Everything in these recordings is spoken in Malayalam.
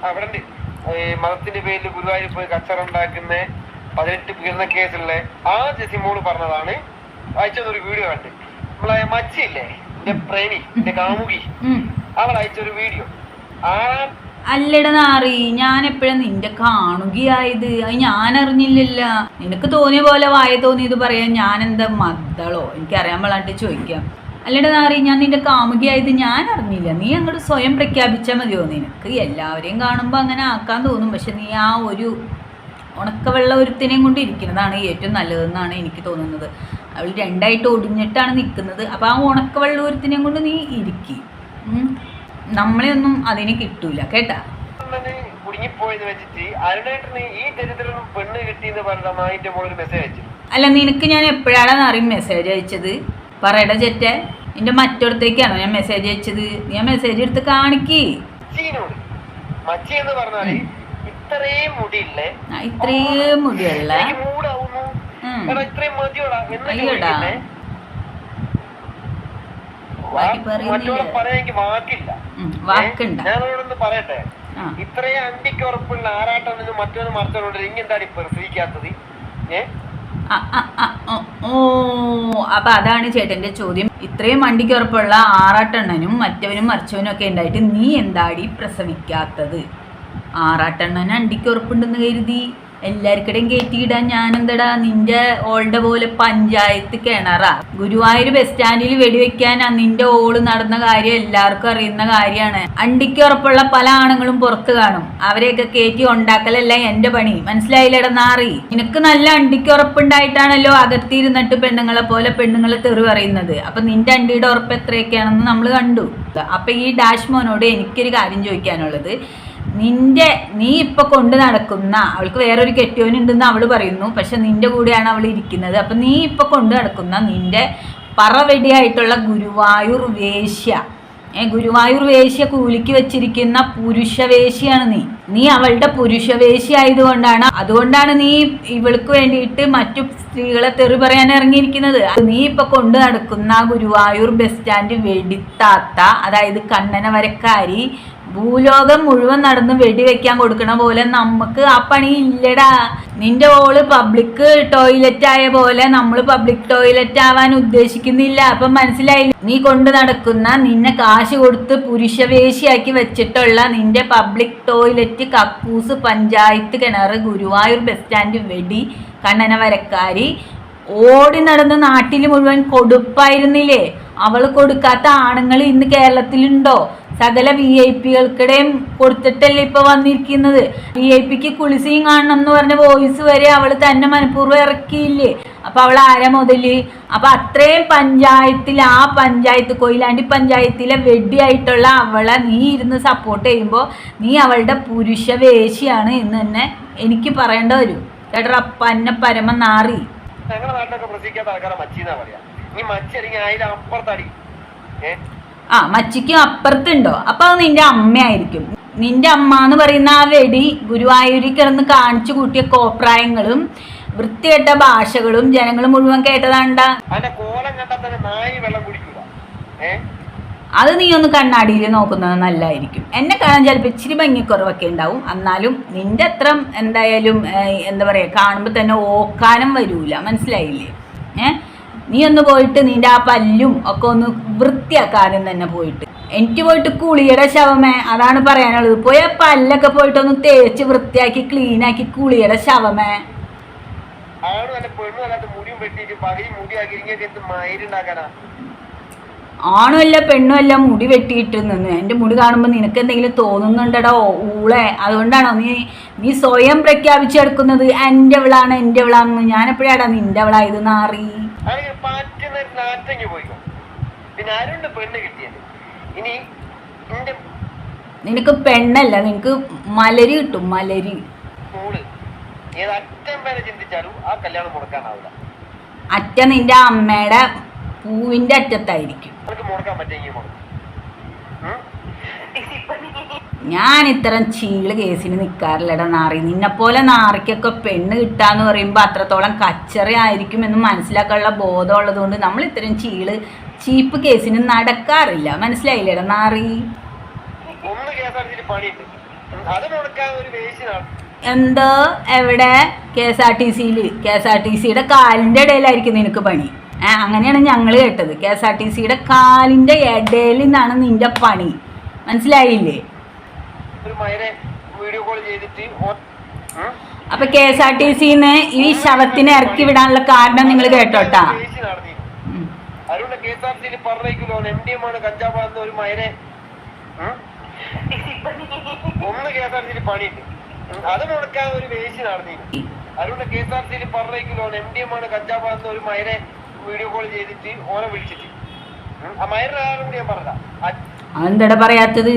അവിടെ മതത്തിന്റെ പേരിൽ ഗുരുവായൂർ പോയി കച്ചറ ഉണ്ടാക്കുന്ന 18 പീഡന കേസുള്ള ആ ജെസിമോള് പറഞ്ഞതാണ്. അയച്ചൊരു വീഡിയോ കണ്ട്. നമ്മളെ മച്ചില്ലേ, എന്റെ പ്രേമി, എന്റെ കാമുകി, അവൾ അയച്ചൊരു വീഡിയോ. അല്ലട നാറി, ഞാൻ എപ്പോഴും നിന്റെ കാണുകയായത്? അത് ഞാൻ അറിഞ്ഞില്ലല്ല. നിനക്ക് തോന്നിയ പോലെ വായ തോന്നിയത് പറയാൻ ഞാൻ എന്താ മദ്ദളോ? എനിക്കറിയാൻ പാടിട്ട് ചോദിക്കാം. അല്ലട നാറി, ഞാൻ നിന്റെ കാമുകിയായത് ഞാൻ അറിഞ്ഞില്ല. നീ അങ്ങോട്ട് സ്വയം പ്രഖ്യാപിച്ചാൽ മതിയോ? നിനക്ക് എല്ലാവരെയും കാണുമ്പോൾ അങ്ങനെ ആക്കാൻ തോന്നും. പക്ഷെ നീ ആ ഒരു ഉണക്കവെള്ള ഒരുത്തിനെയും കൊണ്ട് ഇരിക്കുന്നതാണ് ഏറ്റവും നല്ലതെന്നാണ് എനിക്ക് തോന്നുന്നത്. അവൾ രണ്ടായിട്ട് ഒടിഞ്ഞിട്ടാണ് നിൽക്കുന്നത്. അപ്പോൾ ആ ഉണക്കവെള്ള ഒരുത്തിനെയും കൊണ്ട് നീ ഇരിക്കി. നമ്മളെ ഒന്നും അതിന് കിട്ടൂല കേട്ടാ. അല്ല, നിനക്ക് ഞാൻ എപ്പോഴാണ് അറിയും മെസ്സേജ് അയച്ചത്? പറയട ചെറ്റ, എന്റെ മറ്റൊടത്തേക്കാണോ ഞാൻ മെസ്സേജ് അയച്ചത്? ഞാൻ മെസ്സേജ് എടുത്ത് കാണിക്ക്. ഇത്രയും മുടിയുള്ള അയ്യോടാ, വാക്കുണ്ട്. പറയട്ടെ, ഇത്രയും അണ്ടിക്ക് ഉറപ്പുള്ള ആറാട്ടം മറ്റൊന്ന് മറച്ചോണ്ട് ഇങ്ങെന്താണ് പ്രസവിക്കാത്തത്? അപ്പൊ അതാണ് ചേട്ടന്റെ ചോദ്യം. ഇത്രയും വണ്ടിക്ക് ഉറപ്പുള്ള ആറാട്ടെണ്ണനും മറ്റവനും മറിച്ചവനും ഒക്കെ ഉണ്ടായിട്ട് നീ എന്താടി പ്രസവിക്കാത്തത്? ആറാട്ടെണ്ണന് അണ്ടിക്ക് ഉറപ്പുണ്ടെന്ന് കരുതി എല്ലാവർക്കിടെയും കയറ്റിയിടാൻ ഞാൻ എന്തടാ നിന്റെ ഓളുടെ പോലെ പഞ്ചായത്ത് കിണറാ? ഗുരുവായൂർ ബസ് സ്റ്റാൻഡിൽ വെടിവെക്കാൻ നിന്റെ ഓള് നടന്ന കാര്യം എല്ലാവർക്കും അറിയുന്ന കാര്യമാണ്. അണ്ടിക്ക് ഉറപ്പുള്ള പല ആണുങ്ങളും പുറത്ത് കാണും. അവരെയൊക്കെ കയറ്റി ഉണ്ടാക്കലല്ല എന്റെ പണി. മനസ്സിലായില്ലട നാറി? നിനക്ക് നല്ല അണ്ടിക്ക് ഉറപ്പുണ്ടായിട്ടാണല്ലോ അകത്തിരുന്നിട്ട് പെണ്ണുങ്ങളെ പോലെ പെണ്ണുങ്ങളെ തെറി പറയുന്നത്. അപ്പൊ നിന്റെ അണ്ടിയുടെ ഉറപ്പ് എത്രയൊക്കെയാണെന്ന് നമ്മൾ കണ്ടു. അപ്പൊ ഈ ഡാഷ് മോനോട് എനിക്കൊരു കാര്യം ചോദിക്കാനുള്ളത്, നീ ഇപ്പൊ കൊണ്ട് നടക്കുന്ന അവൾക്ക് വേറൊരു കെട്ടിയോനുണ്ടെന്ന് അവള് പറയുന്നു. പക്ഷെ നിന്റെ കൂടെയാണ് അവൾ ഇരിക്കുന്നത്. അപ്പൊ നീ ഇപ്പൊ കൊണ്ട് നടക്കുന്ന നിന്റെ പറവെടിയായിട്ടുള്ള ഗുരുവായൂർ വേശ്യ കൂലിക്ക് വെച്ചിരിക്കുന്ന പുരുഷവേശിയാണ് നീ അവളുടെ പുരുഷവേശി അതുകൊണ്ടാണ് നീ ഇവൾക്ക് വേണ്ടിയിട്ട് മറ്റു സ്ത്രീകളെ തെറി പറയാൻ ഇറങ്ങിയിരിക്കുന്നത്. നീ ഇപ്പൊ കൊണ്ട് നടക്കുന്ന ഗുരുവായൂർ ബസ് സ്റ്റാൻഡ് വെടിത്താത്ത, അതായത് കണ്ണന വരക്കാരി, ഭൂലോകം മുഴുവൻ നടന്ന് വെടിവെക്കാൻ കൊടുക്കണ പോലെ നമുക്ക് ആ പണി ഇല്ലടാ. നിന്റെ ഓള് പബ്ലിക് ടോയ്ലറ്റ് ആയ പോലെ നമ്മൾ പബ്ലിക് ടോയ്ലറ്റ് ആവാൻ ഉദ്ദേശിക്കുന്നില്ല. അപ്പൊ മനസ്സിലായില്ല? നീ കൊണ്ട് നടക്കുന്ന, നിന്നെ കാശ് കൊടുത്ത് പുരുഷവേശിയാക്കി വെച്ചിട്ടുള്ള നിന്റെ പബ്ലിക് ടോയ്ലറ്റ്, കക്കൂസ്, പഞ്ചായത്ത് കിണർ, ഗുരുവായൂർ ബസ് സ്റ്റാൻഡ് വെടി, കണ്ണന വരക്കാരി, ഓടി നടന്ന് നാട്ടിൽ മുഴുവൻ കൊടുപ്പായിരുന്നില്ലേ? അവള് കൊടുക്കാത്ത ആണുങ്ങൾ ഇന്ന് കേരളത്തിലുണ്ടോ? സകല VIP-കൾക്കിടെയും കൊടുത്തിട്ടല്ലേ ഇപ്പൊ വന്നിരിക്കുന്നത്. VIP കുളിസിയും കാണണം എന്ന് പറഞ്ഞ വോയിസ് വരെ അവള് തന്നെ മനഃപൂർവ്വം ഇറക്കിയില്ലേ? അപ്പൊ അവൾ ആരാ മുതല്? അപ്പൊ അത്രയും പഞ്ചായത്ത് കൊയിലാണ്ടി പഞ്ചായത്തിലെ വെടിയായിട്ടുള്ള അവളെ നീ ഇരുന്ന് സപ്പോർട്ട് ചെയ്യുമ്പോ നീ അവളുടെ പുരുഷവേശിയാണ് എന്ന് തന്നെ എനിക്ക് പറയേണ്ട വരും കേട്ടോ. പന്ന പരമ നാറി. ഞങ്ങളുടെ നാട്ടിലൊക്കെ പ്രസവിക്കാത്ത ആൾക്കാരെ മച്ചീന്നാ പറയാ. നീ മച്ചറിങ്ങി ആയിരം അപ്പുറത്തടി. മച്ചിക്ക് അപ്പുറത്തുണ്ടോ? അപ്പൊ അത് നിന്റെ അമ്മയായിരിക്കും. നിന്റെ അമ്മ എന്ന് പറയുന്ന ആ വെടി ഗുരുവായൂരിൽ കിടന്ന് കാണിച്ചു കൂട്ടിയ കോപ്രായങ്ങളും വൃത്തികെട്ട ഭാഷകളും ജനങ്ങൾ മുഴുവൻ കേട്ടതാണ്ട. അത് നീ ഒന്ന് കണ്ണാടിയിൽ നോക്കുന്നത് നല്ലതായിരിക്കും. എന്നെ കാണാൻ ചിലപ്പോൾ ഇച്ചിരി ഭംഗിക്കുറവൊക്കെ ഉണ്ടാവും. എന്നാലും നിന്റെ അത്ര എന്തായാലും എന്താ പറയാ, കാണുമ്പോൾ തന്നെ ഓക്കാനം വരൂല. മനസ്സിലായില്ലേ? നീ ഒന്ന് പോയിട്ട് നിന്റെ ആ പല്ലും ഒക്കെ ഒന്ന് വൃത്തിയാക്കാനും തന്നെ പോയിട്ട്. എനിക്ക് പോയിട്ട് കുളിയുടെ ശവമേ, അതാണ് പറയാനുള്ളത്. പോയി ആ പല്ലൊക്കെ പോയിട്ട് ഒന്ന് തേച്ച് വൃത്തിയാക്കി ക്ലീനാക്കി കുളിയുടെ ശവമേ. ആണുമല്ല പെണ്ണുമല്ല മുടി വെട്ടിയിട്ട് നിന്ന്. എൻ്റെ മുടി കാണുമ്പോൾ നിനക്ക് എന്തെങ്കിലും തോന്നുന്നുണ്ടോ ഊളെ? അതുകൊണ്ടാണോ നീ സ്വയം പ്രഖ്യാപിച്ചെടുക്കുന്നത് എൻ്റെ വിളാണെന്ന്? ഞാൻ എപ്പോഴാടാ നിന്റെ വിളായത് നാറി? നിനക്ക് പെണ്ണല്ല, നിനക്ക് മലര് കിട്ടും. മലര് അറ്റ നിന്റെ അമ്മയുടെ പൂവിന്റെ അറ്റത്തായിരിക്കും. ഞാൻ ഇത്തരം ചീള് കേസിന് നിൽക്കാറില്ലടാ നാറി. നിന്നെപ്പോലെ നാറിക്കൊക്കെ പെണ്ണ് കിട്ടാന്ന് പറയുമ്പോൾ അത്രത്തോളം കച്ചറ ആയിരിക്കും എന്ന് മനസ്സിലാക്കാനുള്ള ബോധം ഉള്ളത് കൊണ്ട് നമ്മൾ ഇത്തരം ചീപ്പ് കേസിന് നടക്കാറില്ല. മനസ്സിലായില്ലേടാ നാറി? അത് മുടക്കാൻ ഒരു വേശിനാണ്. എന്തോ എവിടെ KSRTC-യുടെ കാലിന്റെ ഇടയിലായിരിക്കും നിനക്ക് പണി. അങ്ങനെയാണ് ഞങ്ങൾ കേട്ടത്. KSRTC-യുടെ കാലിന്റെ ഇടയിൽ നിന്നാണ് നിന്റെ പണി. മനസ്സിലായില്ലേ? ഒരു മൈനെ വീഡിയോ കോൾ ചെയ്തിട്ട് അപ്പൊ KSRTC-ന്ന് ഈ ശവത്തിനെ ഇറക്കി വിടാനുള്ള കാരണം നിങ്ങൾ കേട്ടോട്ടാ. അരുണ KSRTC പറഞ്ഞേക്കുമല്ലോ MDM ആണ് കഞ്ചാവാന്ന് ഒരു മൈനെ ഒന്ന് KSRTC പണിയുണ്ട്. അത് മുടക്കാൻ ഒരു വേശി നടന്നിരുന്നു. അരുണ KSRTC പറഞ്ഞേക്കുമല്ലോ MDM ആണ് കഞ്ചാവാന്ന് ഒരു മൈനെ വീഡിയോ കോൾ ചെയ്തിട്ട് ഓനെ വിളിച്ചിട്ട് ആ മൈനെ ആരും കൂടി ഞാൻ പറഞ്ഞ അതെന്താ പറയാത്തത്?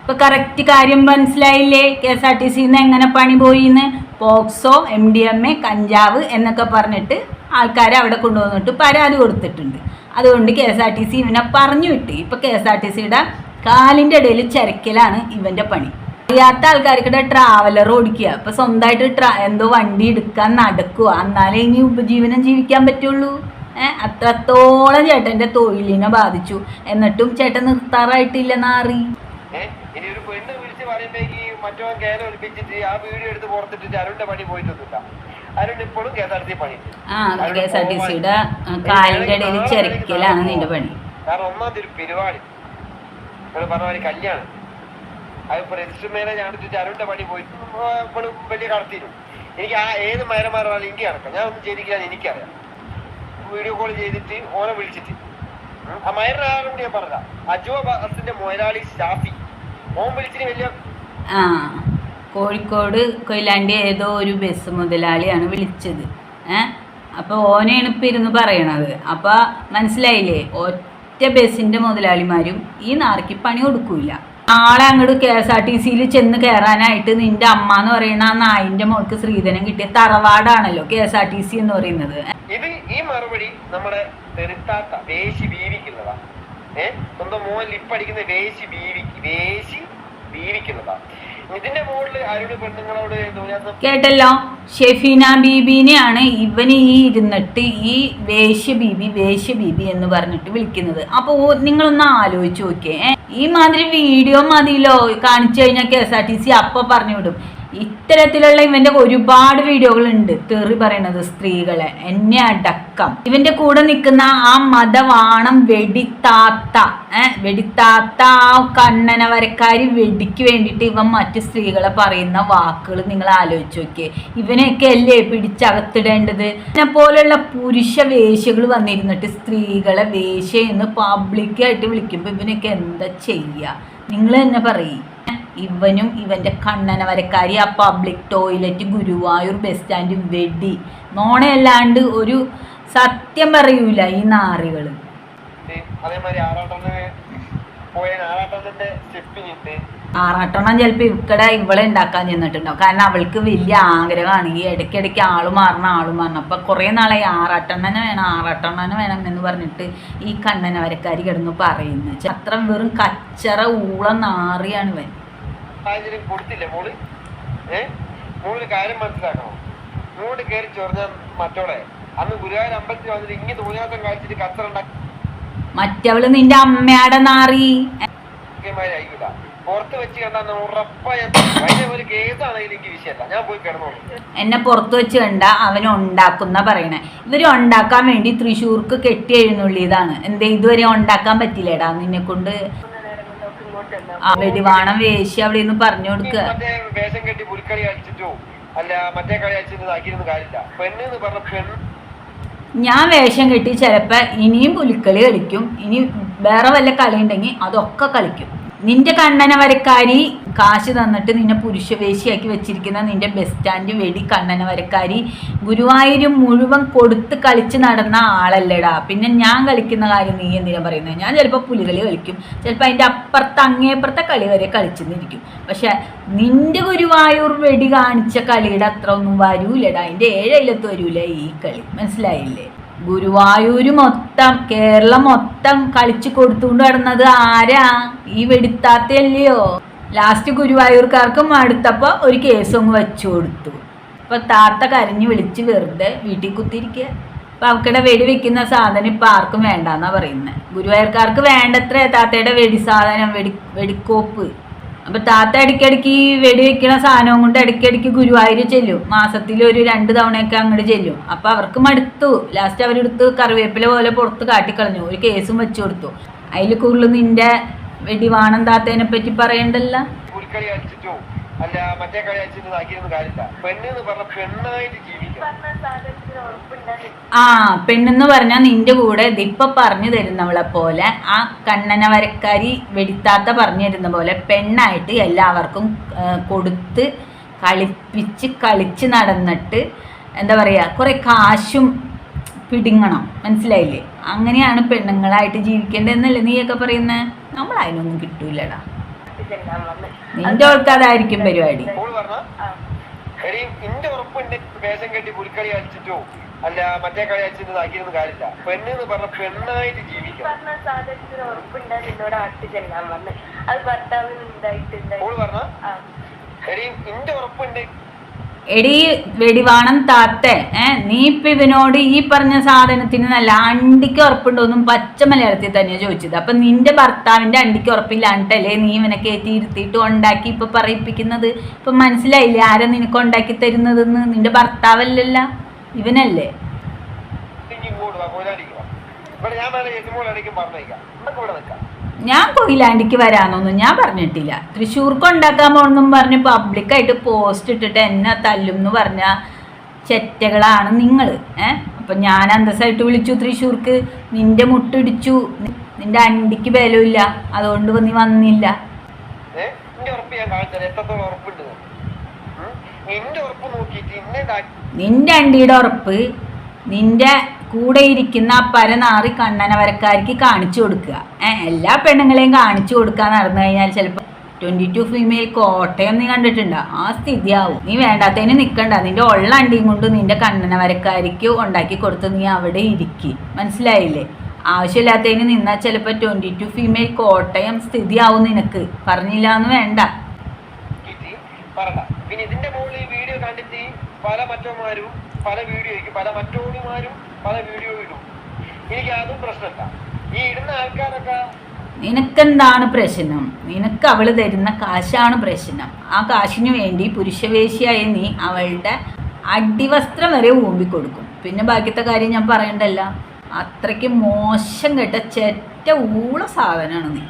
ഇപ്പൊ കറക്റ്റ് കാര്യം മനസ്സിലായില്ലേ? KSRTC-ന്ന് എങ്ങനെ പണി പോയിന്ന്. പോക്സോ, MDMA, കഞ്ചാവ് എന്നൊക്കെ പറഞ്ഞിട്ട് ആൾക്കാരെ അവിടെ കൊണ്ടുവന്നിട്ട് പരാതി കൊടുത്തിട്ടുണ്ട്. അതുകൊണ്ട് KSRTC ഇവനെ പറഞ്ഞു വിട്ട്. ഇപ്പൊ KSRTC-യുടെ കാലിന്റെ ഇടയിൽ ചരക്കലാണ് ഇവന്റെ പണി. അറിയാത്ത ആൾക്കാർക്കിടെ ട്രാവലർ ഓടിക്കുക. ഇപ്പൊ സ്വന്തമായിട്ട് എന്തോ വണ്ടി എടുക്കാൻ നടക്കുക. എന്നാലേ ഇനി ഉപജീവനം ജീവിക്കാൻ പറ്റുള്ളൂ. അത്രത്തോളം ചേട്ടന്റെ തൊഴിലിനെ ബാധിച്ചു. എന്നിട്ടും ചേട്ടൻ നിർത്താറായിട്ടില്ലെന്നറി. ഇനി ഒരു പെണ്ണ് വിളിച്ച് പറയുമ്പോഴേക്ക് മറ്റോ കേര ഒളിപ്പിച്ചിട്ട് ആ വീഡിയോ എടുത്ത് പുറത്തിട്ടിട്ട് അരുണിന്റെ പണി പോയിട്ടൊന്നുമില്ല. അരുൺ ഇപ്പോഴും KSRTC പണി. KSRTC-യുടെ കാലിന്റെ ഇടയിൽ ചെരക്കലാണ് നിന്റെ പണി. കാരണം ഒന്നാമത്തെ ഒരു പരിപാടി നിങ്ങൾ പറഞ്ഞ മാതിരി കല്യാണം അതിപ്പോ രജിസ്റ്റർ മാരേജ് ആണ് അരുണിന്റെ പണി പോയിട്ട് ഇപ്പോഴും വലിയ കടത്തിരും. എനിക്ക് ആ ഏത് മരമാറാലും എനിക്ക് നടക്കാം. ഞാൻ ഒന്നും ചെയ്തിരിക്കാൻ എനിക്കറിയാം. വീഡിയോ കോൾ ചെയ്തിട്ട് ഓനെ വിളിച്ചിട്ട് ആ മയറിന്റെ ആളും കൂടി ഞാൻ പറഞ്ഞ അജോ ബസിന്റെ മുതലാളി ഷാഫി ഓൻ വിളിച്ചിട്ട് വലിയ കോഴിക്കോട് കൊയിലാണ്ടി ഏതോ ഒരു ബസ് മുതലാളിയാണ് വിളിച്ചത്. അപ്പോൾ ഓനെയാണ് ഇപ്പം ഇരുന്ന് പറയണത്. അപ്പോൾ മനസ്സിലായില്ലേ? ഒറ്റ ബസ്സിൻ്റെ മുതലാളിമാരും ഈ നാറിക്ക് പണി കൊടുക്കൂല. നാളെ അങ്ങോട്ട് KSRTC-യിൽ ചെന്ന് കയറാനായിട്ട് നിന്റെ അമ്മ എന്ന് പറയുന്ന ആ നായിന്റെ മോൾക്ക് സ്ത്രീധനം കിട്ടിയ തറവാടാണല്ലോ KSRTC എന്ന് പറയുന്നത്. ഇത് ഈ മറുപടി നമ്മുടെ തെരുത്താത്ത വേശി ബീവിക്കുന്നതാ. സ്വന്തം മോൻ ലിപ്പടിക്കുന്ന വേശി ബീവിക്കുന്നതാ. ഇതിന്റെ മുകളിൽ അരുണ് പെണ്ണുങ്ങളോട് കേട്ടല്ലോ. ഷെഫീന ബീബിനെയാണ് ഇവന് ഈ ഇരുന്നിട്ട് ഈ വേശ്യ ബീബി എന്ന് പറഞ്ഞിട്ട് വിളിക്കുന്നത്. അപ്പൊ നിങ്ങളൊന്ന് ആലോചിച്ച് നോക്കിയേ. ഈ മാതിരി വീഡിയോ മതിയല്ലോ കാണിച്ചു കഴിഞ്ഞാൽ KSRTC അപ്പൊ പറഞ്ഞു വിടും. ഇത്തരത്തിലുള്ള ഇവന്റെ ഒരുപാട് വീഡിയോകളുണ്ട് തെറി പറയണത് സ്ത്രീകളെ, എന്നെ അടക്കം. ഇവന്റെ കൂടെ നിൽക്കുന്ന ആ മതവാണം വെടിത്താത്ത ആ കണ്ണന വരക്കാരി വെടിക്ക് വേണ്ടിയിട്ട് ഇവൻ മറ്റു സ്ത്രീകളെ പറയുന്ന വാക്കുകൾ നിങ്ങൾ ആലോചിച്ച് നോക്കിയേ. ഇവനെയൊക്കെ അല്ലേ പിടിച്ചകത്തിടേണ്ടത്? ഇതിനെ പോലുള്ള പുരുഷ വേശ്യകൾ വന്നിരുന്നിട്ട് സ്ത്രീകളെ വേശ്യ എന്ന് പബ്ലിക്കായിട്ട് വിളിക്കുമ്പോൾ ഇവനൊക്കെ എന്താ ചെയ്യുക? നിങ്ങൾ തന്നെ പറയും. ഇവനും ഇവന്റെ കണ്ണന വരക്കാരി ആ public toilet Guruvayur bus stand വെടി നോണയല്ലാണ്ട് ഒരു സത്യം പറയൂല ഈ നാറികള്. ആറാട്ടെണ്ണം ചിലപ്പോ ഇവളെ ഉണ്ടാക്കാൻ ചെന്നിട്ടുണ്ടാവും. കാരണം അവൾക്ക് വലിയ ആഗ്രഹമാണ് ഈ ഇടയ്ക്കിടയ്ക്ക് ആള് മാറണം. അപ്പൊ കുറെ നാളെ ആറാട്ടെണ്ണനെ വേണം എന്ന് പറഞ്ഞിട്ട് ഈ കണ്ണന വരക്കാരി കിടന്ന് പറയുന്നത്. അത്ര വെറും കച്ചറ ഊള നാറിയാണ് ഇവൻ. കൊടുത്തില്ലേ മോള് കാര്യം മനസ്സിലാക്കണം. മോള് കയറി ചൊറിഞ്ഞ മറ്റോളെ അന്ന് ഗുരുവായൂർ അമ്പലത്തിൽ വന്നിട്ട് ഇങ്ങനെ തോന്നിയാസം കാണിച്ചിട്ട് കച്ചറ മറ്റവള് നിന്റെ അമ്മയുടെ നാറി ആയിക്കില്ല. പുറത്ത് വെച്ച് കണ്ടാ ഉറപ്പായ ഒരു കേസാണെങ്കിൽ എനിക്ക് വിഷയമല്ല. ഞാൻ പോയി കിടന്നോളൂ. എന്നെ പുറത്ത് വെച്ച് കണ്ട അവൻ ഉണ്ടാക്കുന്ന പറയണേ. ഇവര് ഉണ്ടാക്കാൻ വേണ്ടി തൃശ്ശൂർക്ക് കെട്ടി എഴുന്നള്ളിയതാണ്. എന്തേ ഇതുവരെ ഉണ്ടാക്കാൻ പറ്റില്ലേടാ നിന്നെ കൊണ്ട്? വെടിവാണം വേശി അവിടെ നിന്ന് പറഞ്ഞു കൊടുക്കുക. വേഷം കെട്ടി പുലിക്കളി കളിച്ചിട്ടോ അല്ല മറ്റേ കളി കളിച്ചിട്ട് കാര്യമില്ല. പെണ്ണ് പറഞ്ഞ ഞാൻ വേഷം കെട്ടി ചിലപ്പോ ഇനിയും പുലിക്കളി കളിക്കും. ഇനി വേറെ വല്ല കളി ഉണ്ടെങ്കിൽ അതൊക്കെ കളിക്കും. നിന്റെ കണ്ണന വരക്കാരി കാശ് തന്നിട്ട് നിന്നെ പുരുഷവേശിയാക്കി വെച്ചിരിക്കുന്ന നിന്റെ ബസ് സ്റ്റാൻഡ് വെടി കണ്ണന വരക്കാരി ഗുരുവായൂർ മുഴുവൻ കൊടുത്ത് കളിച്ച് നടന്ന ആളല്ലേടാ. പിന്നെ ഞാൻ കളിക്കുന്ന കാര്യം നീ എന്തിനാ പറയുന്നത്? ഞാൻ ചിലപ്പോൾ പുലികളി കളിക്കും, ചിലപ്പോൾ അതിൻ്റെ അപ്പുറത്ത് അങ്ങേപ്പുറത്തെ കളി വരെ കളിച്ചെന്നിരിക്കും. പക്ഷെ നിന്റെ ഗുരുവായൂർ വെടി കാണിച്ച കളിയുടെ അത്ര ഒന്നും വരൂലടാ. അതിൻ്റെ 7 അയലത്ത് വരൂല ഈ കളി. മനസ്സിലായില്ലേ? ഗുരുവായൂര് മൊത്തം കേരളം മൊത്തം കളിച്ചു കൊടുത്തുകൊണ്ട് നടന്നത് ആരാ? ഈ വെടിത്താത്തല്ലയോ? ലാസ്റ്റ് ഗുരുവായൂർക്കാർക്ക് മടുത്തപ്പോൾ ഒരു കേസൊന്ന് വെച്ചു കൊടുത്തു. ഇപ്പൊ താത്ത കരഞ്ഞു വിളിച്ച് വെറുതെ വീട്ടിൽ കുത്തിരിക്കുക. അപ്പൊ അവക്കടെ വെടി വെക്കുന്ന സാധനം ഇപ്പൊ ആർക്കും വേണ്ടെന്നാ പറയുന്നത്. ഗുരുവായൂർക്കാർക്ക് വേണ്ടത്ര താത്തയുടെ വെടി സാധനം വെടിക്കോപ്പ് അപ്പൊ താത്ത ഇടയ്ക്കിടയ്ക്ക് ഈ വെടിവെക്കണ സാധനവും കൊണ്ട് ഇടയ്ക്കിടയ്ക്ക് ഗുരുവായൂർ ചെല്ലും. മാസത്തിൽ ഒരു 2 തവണയൊക്കെ അങ്ങോട്ട് ചെല്ലും. അപ്പൊ അവർക്ക് മടുത്തു. ലാസ്റ്റ് അവരെടുത്ത് കറിവേപ്പില പോലെ പുറത്ത് കാട്ടിക്കളഞ്ഞു. ഒരു കേസും വെച്ചു കൊടുത്തു. അതിൽ കൂടുതൽ നിന്റെ വെടിവാണം താത്തേനെ പറ്റി പറയണ്ടല്ല. പുലിക്കളി അടിച്ചിട്ടോ അല്ല മറ്റേ കളി അടിച്ചിട്ട് ആക്കിയൊന്നും കാര്യമില്ല. പെണ്ണെന്ന് പറഞ്ഞ പെണ്ണായിട്ട് ജീവിക്കാം. ആ പെണ്ണെന്ന് പറഞ്ഞാൽ നിന്റെ കൂടെ ഇതിപ്പൊ പറഞ്ഞു തരുന്നവളെ പോലെ ആ കണ്ണന വരക്കാരി വെടിത്താത്ത പറഞ്ഞു തരുന്ന പോലെ പെണ്ണായിട്ട് എല്ലാവർക്കും കൊടുത്ത് കളിച്ച് നടന്നിട്ട് എന്താ പറയുക കുറെ കാശും പിടുങ്ങണം. മനസ്സിലായില്ലേ? അങ്ങനെയാണ് പെണ്ണുങ്ങളായിട്ട് ജീവിക്കേണ്ടതെന്നല്ലേ നീയൊക്കെ പറയുന്നത്? നമ്മൾ അതിനൊന്നും കിട്ടൂലടാ. നിന്റെ ഓൾക്ക് അതായിരിക്കും പരിപാടി. എന്റെ ഉറപ്പുണ്ട് വേഷം കെട്ടി പുലിക്കളി അടിച്ചിട്ടോ അല്ല മറ്റേ കളി അടിച്ചിട്ട് ആക്കിയൊന്നും കാര്യമില്ല. പെണ്ണെന്ന് പറഞ്ഞ പെണ്ണായിട്ട് ജീവിക്കാം. എന്റെ ഉറപ്പുണ്ട്. എടി വെടിവാണം താത്തേ, നീ ഇപ്പൊ ഇവനോട് ഈ പറഞ്ഞ സാധനത്തിന് നല്ല അണ്ടിക്ക് ഉറപ്പുണ്ടോന്നും പച്ച മലയാളത്തിൽ തന്നെ ചോദിച്ചത്. അപ്പൊ നിന്റെ ഭർത്താവിന്റെ അണ്ടിക്ക് ഉറപ്പില്ലാണ്ടല്ലേ നീ ഇവനെ കയറ്റി ഇരുത്തിയിട്ട് ഉണ്ടാക്കി ഇപ്പൊ പറയിപ്പിക്കുന്നത്? ഇപ്പൊ മനസ്സിലായില്ലേ ആരാ നിനക്ക് ഉണ്ടാക്കി തരുന്നതെന്ന്? നിന്റെ ഭർത്താവല്ലല്ല, ഇവനല്ലേ? ഞാൻ കൊയിലാണ്ടിക്ക് വരാനൊന്നും ഞാൻ പറഞ്ഞിട്ടില്ല. തൃശ്ശൂർക്ക് ഉണ്ടാക്കാൻ പോകണമെന്നും പറഞ്ഞ് പബ്ലിക്കായിട്ട് പോസ്റ്റ് ഇട്ടിട്ട് എന്നെ തല്ലും എന്ന് പറഞ്ഞ ചെറ്റകളാണ് നിങ്ങൾ. അപ്പം ഞാൻ അന്തസ്സായിട്ട് വിളിച്ചു തൃശ്ശൂർക്ക്. നിന്റെ മുട്ടിടിച്ചു, നിന്റെ അണ്ടിക്ക് ബലമില്ല, അതുകൊണ്ട് നീ വന്നില്ല. നിന്റെ അണ്ടിയുടെ ഉറപ്പ് നിന്റെ കൂടെ ഇരിക്കുന്ന ആ പരനാറി കണ്ണന വരക്കാർക്ക് കാണിച്ചു കൊടുക്കുക. എല്ലാ പെണ്ണുങ്ങളെയും കാണിച്ചു കൊടുക്കാൻ നടന്നു കഴിഞ്ഞാൽ ചിലപ്പോൾ 22 ഫീമെയിൽ കോട്ടയം നീ കണ്ടിട്ടുണ്ടോ? ആ സ്ഥിതിയാവും. നീ വേണ്ടാത്തതിന് നിൽക്കണ്ട. നിന്റെ ഉള്ള അണ്ടിയും കൊണ്ട് നിന്റെ കണ്ണന വരക്കാർക്ക് ഉണ്ടാക്കി കൊടുത്ത് നീ അവിടെ ഇരിക്കി. മനസ്സിലായില്ലേ? ആവശ്യമില്ലാത്തതിന് നിന്നാൽ ചിലപ്പോൾ 22 ഫീമെയിൽ കോട്ടയം സ്ഥിതിയാവും നിനക്ക്. പറഞ്ഞില്ല എന്ന് വേണ്ട. പിന്നെ ഇതിന്റെ മുകളിൽ ഈ വീഡിയോ കണ്ടിട്ട് പല മറ്റന്മാരും പല വീഡിയോയ്ക്ക് പല മറ്റോണിമാരും പല വീഡിയോ ഇടും. എനിക്ക് അതും പ്രശ്നമില്ല. ഈ ഇടുന്ന ആൾക്കാരൊക്കെ നിനക്കെന്താണ് പ്രശ്നം? നിനക്ക് അവള് തരുന്ന കാശാണ് പ്രശ്നം. ആ കാശിനു വേണ്ടി പുരുഷവേശിയായ നീ അവളുടെ അടിവസ്ത്രം വരെ ഊമ്പിക്കൊടുക്കും. പിന്നെ ബാക്കിയത്തെ കാര്യം ഞാൻ പറയണ്ടല്ല. അത്രയ്ക്ക് മോശം കേട്ട ചെറ്റ ഊള സാധനമാണ് നീ.